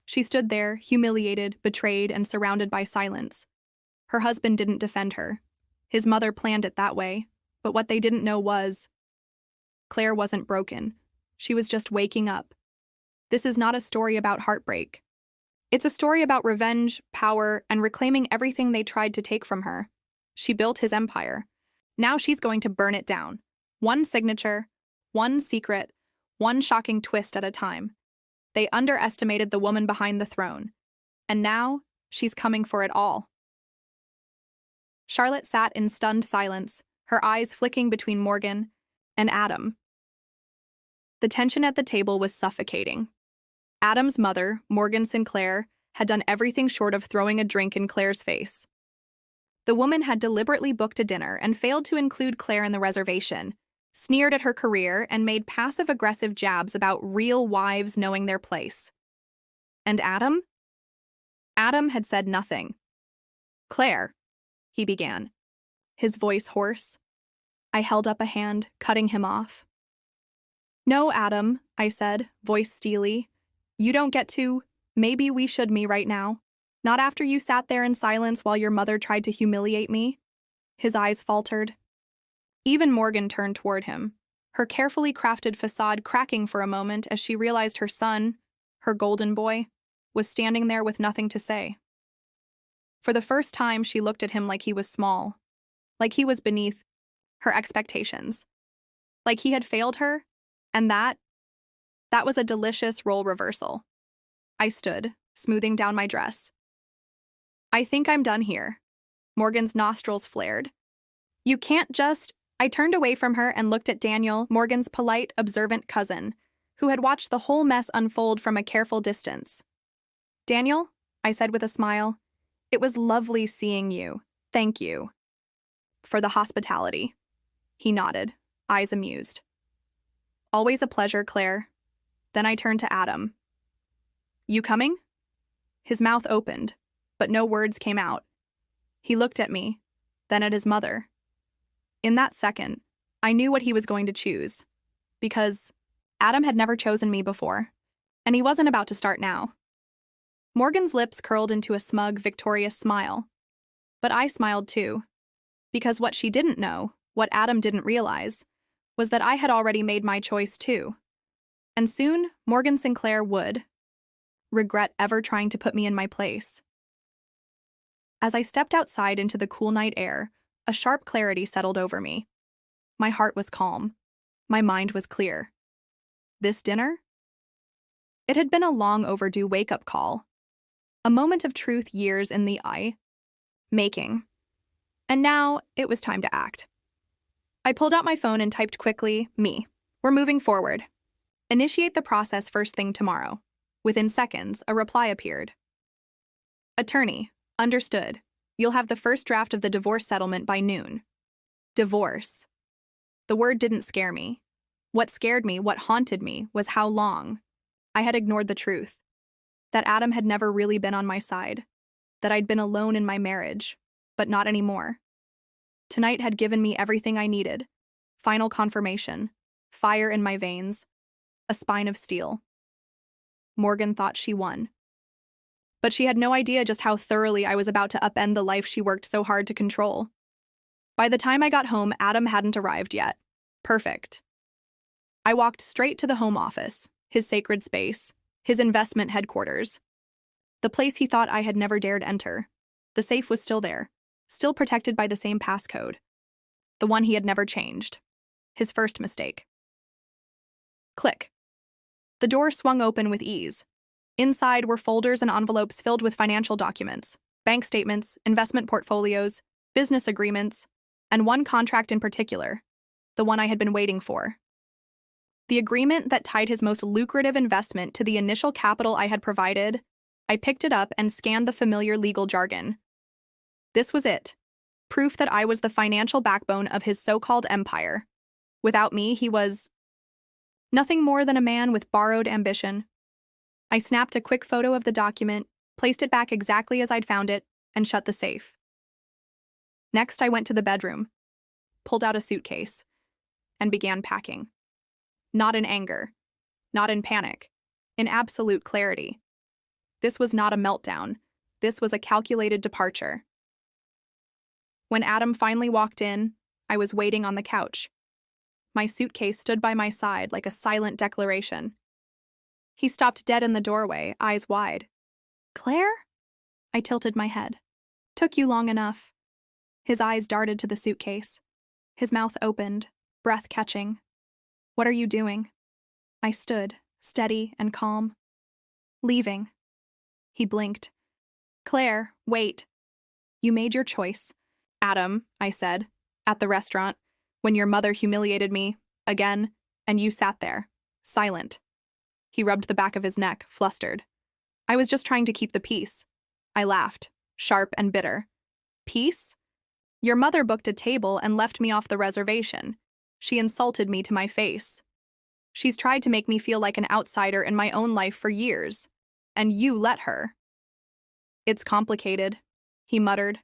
She stood there, humiliated, betrayed, and surrounded by silence. Her husband didn't defend her. His mother planned it that way, but what they didn't know was Claire wasn't broken. She was just waking up. This is not a story about heartbreak. It's a story about revenge, power, and reclaiming everything they tried to take from her. She built his empire. Now she's going to burn it down. One signature, one secret, one shocking twist at a time. They underestimated the woman behind the throne. And now, she's coming for it all. Charlotte sat in stunned silence, her eyes flicking between Morgan and Adam. The tension at the table was suffocating. Adam's mother, Morgan Sinclair, had done everything short of throwing a drink in Claire's face. The woman had deliberately booked a dinner and failed to include Claire in the reservation, sneered at her career, and made passive-aggressive jabs about real wives knowing their place. And Adam? Adam had said nothing. "Claire," he began, his voice hoarse. I held up a hand, cutting him off. "No, Adam," I said, voice steely. "You don't get to. Maybe we should me right now. Not after you sat there in silence while your mother tried to humiliate me." His eyes faltered. Even Morgan turned toward him, her carefully crafted facade cracking for a moment as she realized her son, her golden boy, was standing there with nothing to say. For the first time, she looked at him like he was small, like he was beneath her expectations, like he had failed her, and that was a delicious role reversal. I stood, smoothing down my dress. "I think I'm done here." Morgan's nostrils flared. "You can't just—" I turned away from her and looked at Daniel, Morgan's polite, observant cousin, who had watched the whole mess unfold from a careful distance. "Daniel," I said with a smile, "it was lovely seeing you. Thank you for the hospitality." He nodded, eyes amused. "Always a pleasure, Claire." Then I turned to Adam. "You coming?" His mouth opened, but no words came out. He looked at me, then at his mother. In that second, I knew what he was going to choose, because Adam had never chosen me before, and he wasn't about to start now. Morgan's lips curled into a smug, victorious smile. But I smiled too, because what she didn't know, what Adam didn't realize, was that I had already made my choice too. And soon, Morgan Sinclair would regret ever trying to put me in my place. As I stepped outside into the cool night air, a sharp clarity settled over me. My heart was calm. My mind was clear. This dinner? It had been a long overdue wake-up call. A moment of truth years in the making. And now, it was time to act. I pulled out my phone and typed quickly, "We're moving forward. Initiate the process first thing tomorrow." Within seconds, a reply appeared. "Attorney, understood. You'll have the first draft of the divorce settlement by noon." Divorce. The word didn't scare me. What scared me, what haunted me, was how long I had ignored the truth. That Adam had never really been on my side. That I'd been alone in my marriage, but not anymore. Tonight had given me everything I needed. Final confirmation, fire in my veins, a spine of steel. Morgan thought she won. But she had no idea just how thoroughly I was about to upend the life she worked so hard to control. By the time I got home, Adam hadn't arrived yet. Perfect. I walked straight to the home office, his sacred space, his investment headquarters. The place he thought I had never dared enter. The safe was still there, still protected by the same passcode. The one he had never changed. His first mistake. Click. The door swung open with ease. Inside were folders and envelopes filled with financial documents, bank statements, investment portfolios, business agreements, and one contract in particular, the one I had been waiting for. The agreement that tied his most lucrative investment to the initial capital I had provided. I picked it up and scanned the familiar legal jargon. This was it. Proof that I was the financial backbone of his so-called empire. Without me, he was nothing more than a man with borrowed ambition. I snapped a quick photo of the document, placed it back exactly as I'd found it, and shut the safe. Next, I went to the bedroom, pulled out a suitcase, and began packing. Not in anger, not in panic, in absolute clarity. This was not a meltdown. This was a calculated departure. When Adam finally walked in, I was waiting on the couch. My suitcase stood by my side like a silent declaration. He stopped dead in the doorway, eyes wide. "Claire?" I tilted my head. "Took you long enough." His eyes darted to the suitcase. His mouth opened, breath catching. "What are you doing?" I stood, steady and calm. "Leaving." He blinked. "Claire, wait." "You made your choice." "Adam," I said, "at the restaurant, when your mother humiliated me, again, and you sat there, silent." He rubbed the back of his neck, flustered. "I was just trying to keep the peace." I laughed, sharp and bitter. "Peace? Your mother booked a table and left me off the reservation. She insulted me to my face. She's tried to make me feel like an outsider in my own life for years, and you let her." "It's complicated," he muttered.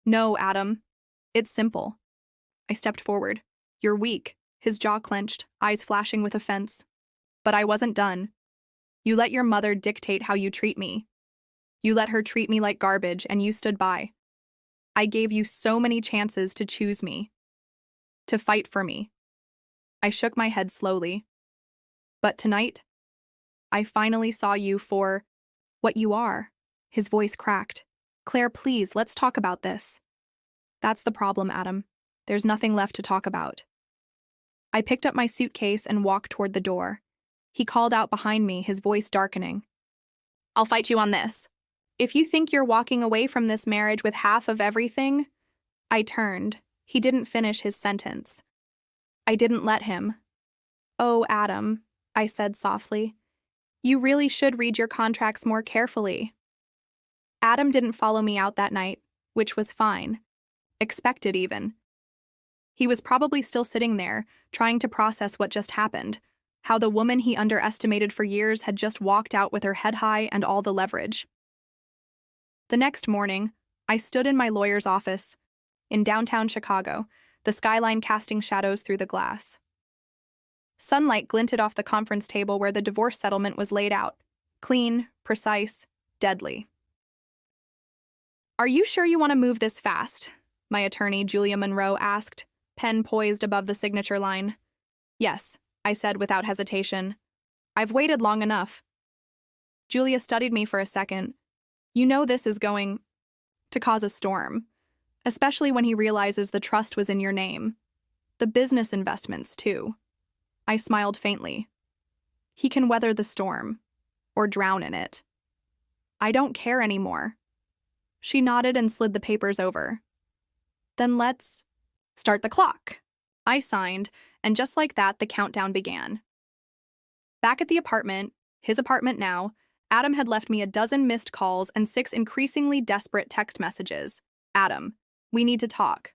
"No, Adam. It's simple." I stepped forward. "You're weak." His jaw clenched, eyes flashing with offense. But I wasn't done. "You let your mother dictate how you treat me. You let her treat me like garbage, and you stood by. I gave you so many chances to choose me, to fight for me." I shook my head slowly. "But tonight, I finally saw you for what you are." His voice cracked. "Claire, please, let's talk about this." "That's the problem, Adam. There's nothing left to talk about." I picked up my suitcase and walked toward the door. He called out behind me, his voice darkening. "I'll fight you on this. If you think you're walking away from this marriage with half of everything—" I turned. He didn't finish his sentence. I didn't let him. "Oh, Adam," I said softly, "you really should read your contracts more carefully." Adam didn't follow me out that night, which was fine. Expected, even. He was probably still sitting there, trying to process what just happened, how the woman he underestimated for years had just walked out with her head high and all the leverage. The next morning, I stood in my lawyer's office, in downtown Chicago, the skyline casting shadows through the glass. Sunlight glinted off the conference table where the divorce settlement was laid out, clean, precise, deadly. "Are you sure you want to move this fast?" my attorney, Julia Monroe, asked, pen poised above the signature line. "Yes," I said without hesitation. "I've waited long enough." Julia studied me for a second. "You know this is going to cause a storm, especially when he realizes the trust was in your name. The business investments, too." I smiled faintly. "He can weather the storm, or drown in it. I don't care anymore." She nodded and slid the papers over. "Then let's start the clock." I signed, and just like that, the countdown began. Back at the apartment, his apartment now, Adam had left me a dozen missed calls and 6 increasingly desperate text messages. "Adam, we need to talk."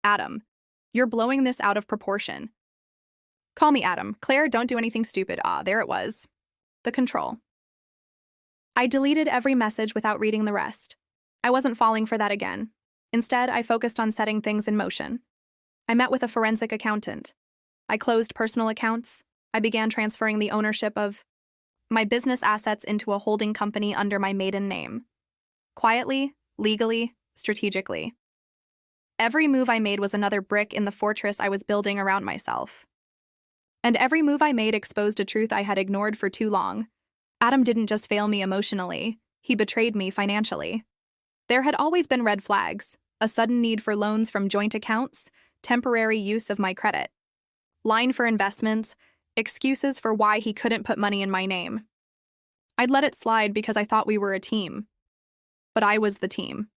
"Adam, you're blowing this out of proportion." "Call me Adam. Claire, don't do anything stupid." There it was. The control. I deleted every message without reading the rest. I wasn't falling for that again. Instead, I focused on setting things in motion. I met with a forensic accountant. I closed personal accounts. I began transferring the ownership of my business assets into a holding company under my maiden name. Quietly, legally, strategically. Every move I made was another brick in the fortress I was building around myself. And every move I made exposed a truth I had ignored for too long. Adam didn't just fail me emotionally, he betrayed me financially. There had always been red flags, a sudden need for loans from joint accounts, temporary use of my credit, line for investments, excuses for why he couldn't put money in my name. I'd let it slide because I thought we were a team. But I was the team.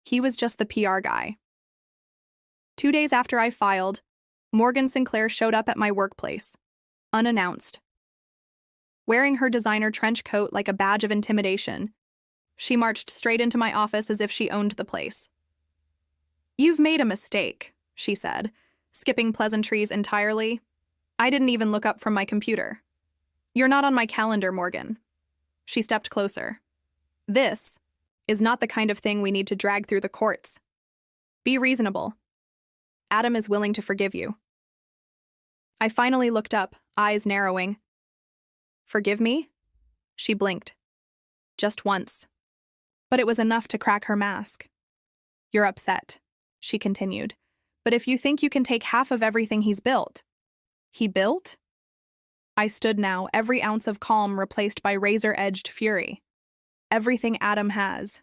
He was just the PR guy. 2 days after I filed, Morgan Sinclair showed up at my workplace, unannounced. Wearing her designer trench coat like a badge of intimidation, she marched straight into my office as if she owned the place. "You've made a mistake," she said, skipping pleasantries entirely. I didn't even look up from my computer. "You're not on my calendar, Morgan." She stepped closer. "This is not the kind of thing we need to drag through the courts. Be reasonable. Adam is willing to forgive you." I finally looked up, eyes narrowing. "Forgive me?" She blinked. just once. But it was enough to crack her mask. You're upset, she continued. But if you think you can take half of everything he's built. He built? I stood now, every ounce of calm replaced by razor-edged fury. Everything Adam has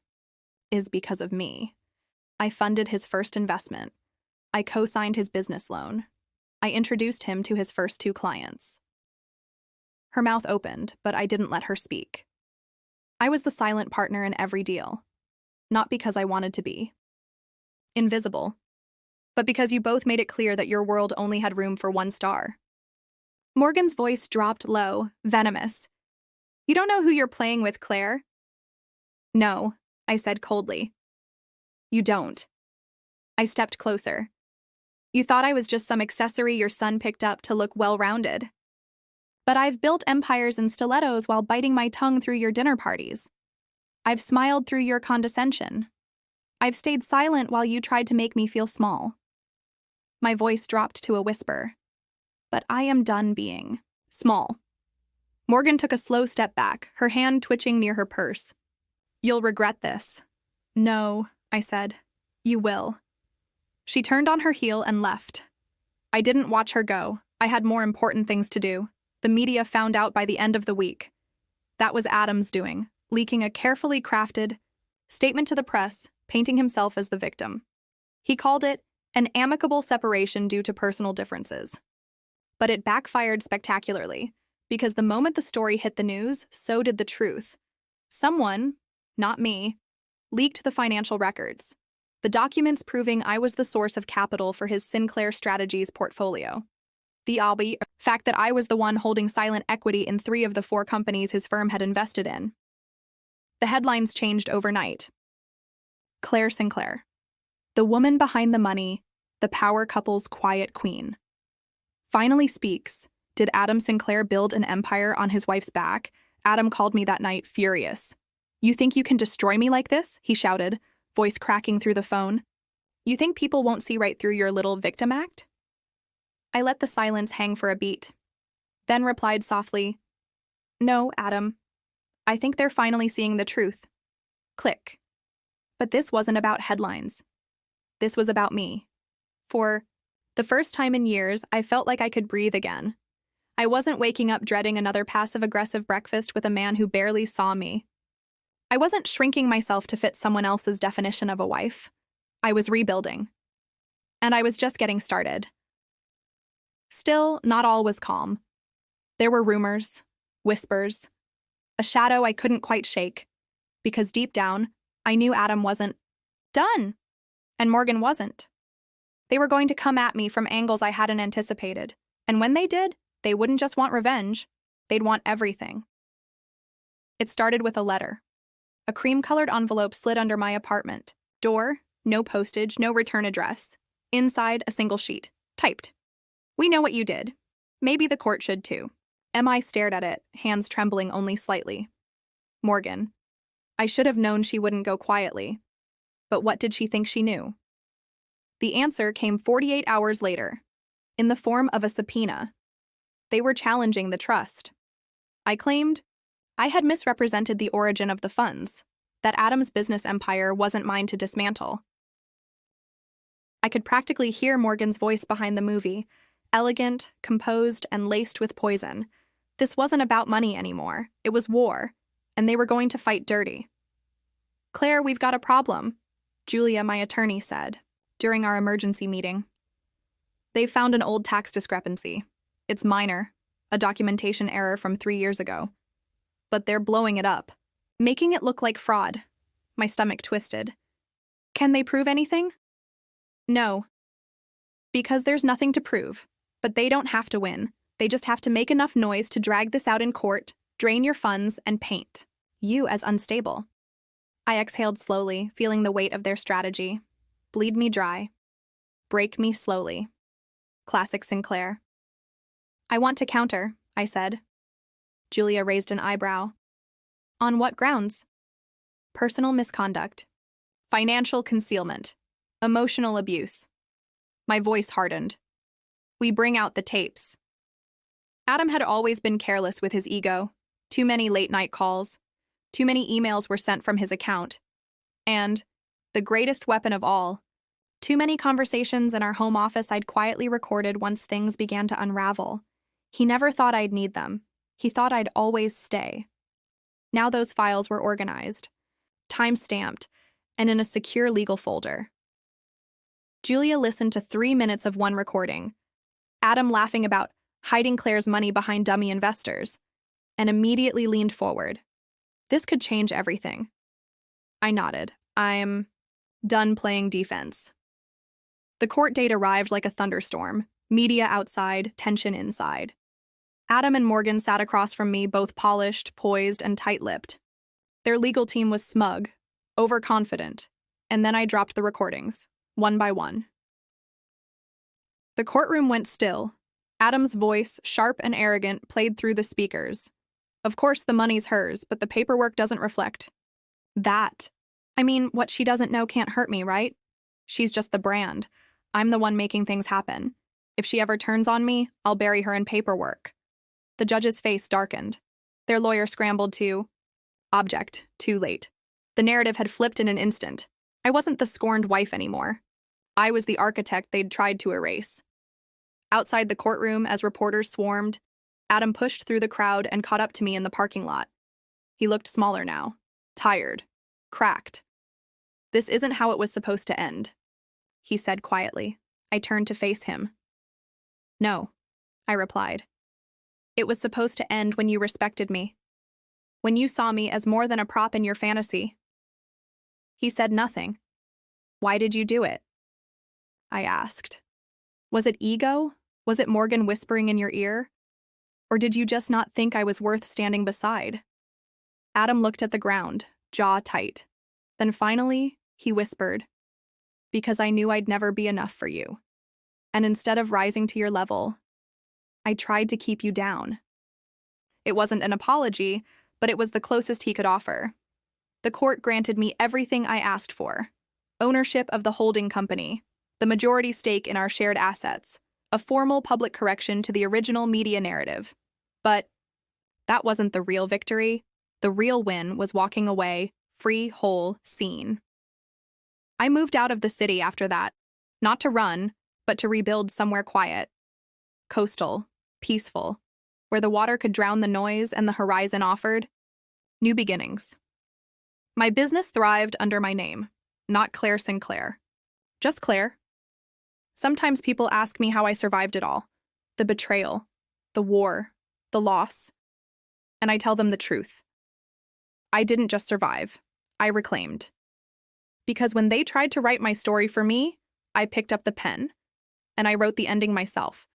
is because of me. I funded his first investment. I co-signed his business loan. I introduced him to his first 2 clients. Her mouth opened, but I didn't let her speak. I was the silent partner in every deal. Not because I wanted to be invisible, but because you both made it clear that your world only had room for 1 star. Morgan's voice dropped low, venomous. You don't know who you're playing with, Claire? No, I said coldly. You don't. I stepped closer. You thought I was just some accessory your son picked up to look well-rounded. But I've built empires in stilettos while biting my tongue through your dinner parties. I've smiled through your condescension. I've stayed silent while you tried to make me feel small. My voice dropped to a whisper. But I am done being small. Morgan took a slow step back, her hand twitching near her purse. You'll regret this. No, I said. You will. She turned on her heel and left. I didn't watch her go. I had more important things to do. The media found out by the end of the week. That was Adam's doing, leaking a carefully crafted statement to the press, painting himself as the victim. He called it an amicable separation due to personal differences. But it backfired spectacularly, because the moment the story hit the news, so did the truth. Someone, not me, leaked the financial records. The documents proving I was the source of capital for his Sinclair Strategies portfolio. The fact that I was the one holding silent equity in 3 of the 4 companies his firm had invested in. The headlines changed overnight. Claire Sinclair, the woman behind the money, the power couple's quiet queen. Finally speaks. Did Adam Sinclair build an empire on his wife's back? Adam called me that night, furious. You think you can destroy me like this? He shouted, voice cracking through the phone. You think people won't see right through your little victim act? I let the silence hang for a beat, then replied softly, No, Adam. I think they're finally seeing the truth. Click. But this wasn't about headlines. This was about me. For the first time in years, I felt like I could breathe again. I wasn't waking up dreading another passive-aggressive breakfast with a man who barely saw me. I wasn't shrinking myself to fit someone else's definition of a wife. I was rebuilding. And I was just getting started. Still, not all was calm. There were rumors, whispers, a shadow I couldn't quite shake, because deep down, I knew Adam wasn't done, and Morgan wasn't. They were going to come at me from angles I hadn't anticipated, and when they did, they wouldn't just want revenge, they'd want everything. It started with a letter. A cream-colored envelope slid under my apartment. Door, no postage, no return address. Inside, a single sheet. Typed. We know what you did. Maybe the court should too. M.I. stared at it, hands trembling only slightly. Morgan. I should have known she wouldn't go quietly. But what did she think she knew? The answer came 48 hours later, in the form of a subpoena. They were challenging the trust. I claimed I had misrepresented the origin of the funds, that Adam's business empire wasn't mine to dismantle. I could practically hear Morgan's voice behind the movie, elegant, composed, and laced with poison. This wasn't about money anymore. It was war, and they were going to fight dirty. Claire, we've got a problem, Julia, my attorney, said, during our emergency meeting. They've found an old tax discrepancy. It's minor, a documentation error from 3 years ago. But they're blowing it up, making it look like fraud. My stomach twisted. Can they prove anything? No. Because there's nothing to prove. But they don't have to win. They just have to make enough noise to drag this out in court, drain your funds, and paint you as unstable. I exhaled slowly, feeling the weight of their strategy. Bleed me dry. Break me slowly. Classic Sinclair. I want to counter, I said. Julia raised an eyebrow. On what grounds? Personal misconduct. Financial concealment. Emotional abuse. My voice hardened. We bring out the tapes. Adam had always been careless with his ego. Too many late-night calls. Too many emails were sent from his account. And, the greatest weapon of all, too many conversations in our home office I'd quietly recorded once things began to unravel. He never thought I'd need them. He thought I'd always stay. Now those files were organized, time-stamped, and in a secure legal folder. Julia listened to 3 minutes of one recording, Adam laughing about hiding Claire's money behind dummy investors, and immediately leaned forward. This could change everything. I nodded. I'm done playing defense. The court date arrived like a thunderstorm, media outside, tension inside. Adam and Morgan sat across from me, both polished, poised, and tight-lipped. Their legal team was smug, overconfident, and then I dropped the recordings, one by one. The courtroom went still. Adam's voice, sharp and arrogant, played through the speakers. Of course, the money's hers, but the paperwork doesn't reflect that. I mean, what she doesn't know can't hurt me, right? She's just the brand. I'm the one making things happen. If she ever turns on me, I'll bury her in paperwork. The judge's face darkened. Their lawyer scrambled to object, too late. The narrative had flipped in an instant. I wasn't the scorned wife anymore. I was the architect they'd tried to erase. Outside the courtroom, as reporters swarmed, Adam pushed through the crowd and caught up to me in the parking lot. He looked smaller now, tired, cracked. This isn't how it was supposed to end, he said quietly. I turned to face him. No, I replied. It was supposed to end when you respected me, when you saw me as more than a prop in your fantasy. He said nothing. Why did you do it? I asked. Was it ego? Was it Morgan whispering in your ear? Or did you just not think I was worth standing beside? Adam looked at the ground, jaw tight. Then finally, he whispered, because I knew I'd never be enough for you. And instead of rising to your level, I tried to keep you down. It wasn't an apology, but it was the closest he could offer. The court granted me everything I asked for. Ownership of the holding company, the majority stake in our shared assets, a formal public correction to the original media narrative. But that wasn't the real victory. The real win was walking away, free, whole, seen. I moved out of the city after that, not to run, but to rebuild somewhere quiet, coastal, peaceful, where the water could drown the noise and the horizon offered new beginnings. My business thrived under my name, not Claire Sinclair, just Claire. Sometimes people ask me how I survived it all, the betrayal, the war, the loss, and I tell them the truth. I didn't just survive, I reclaimed. Because when they tried to write my story for me, I picked up the pen, and I wrote the ending myself.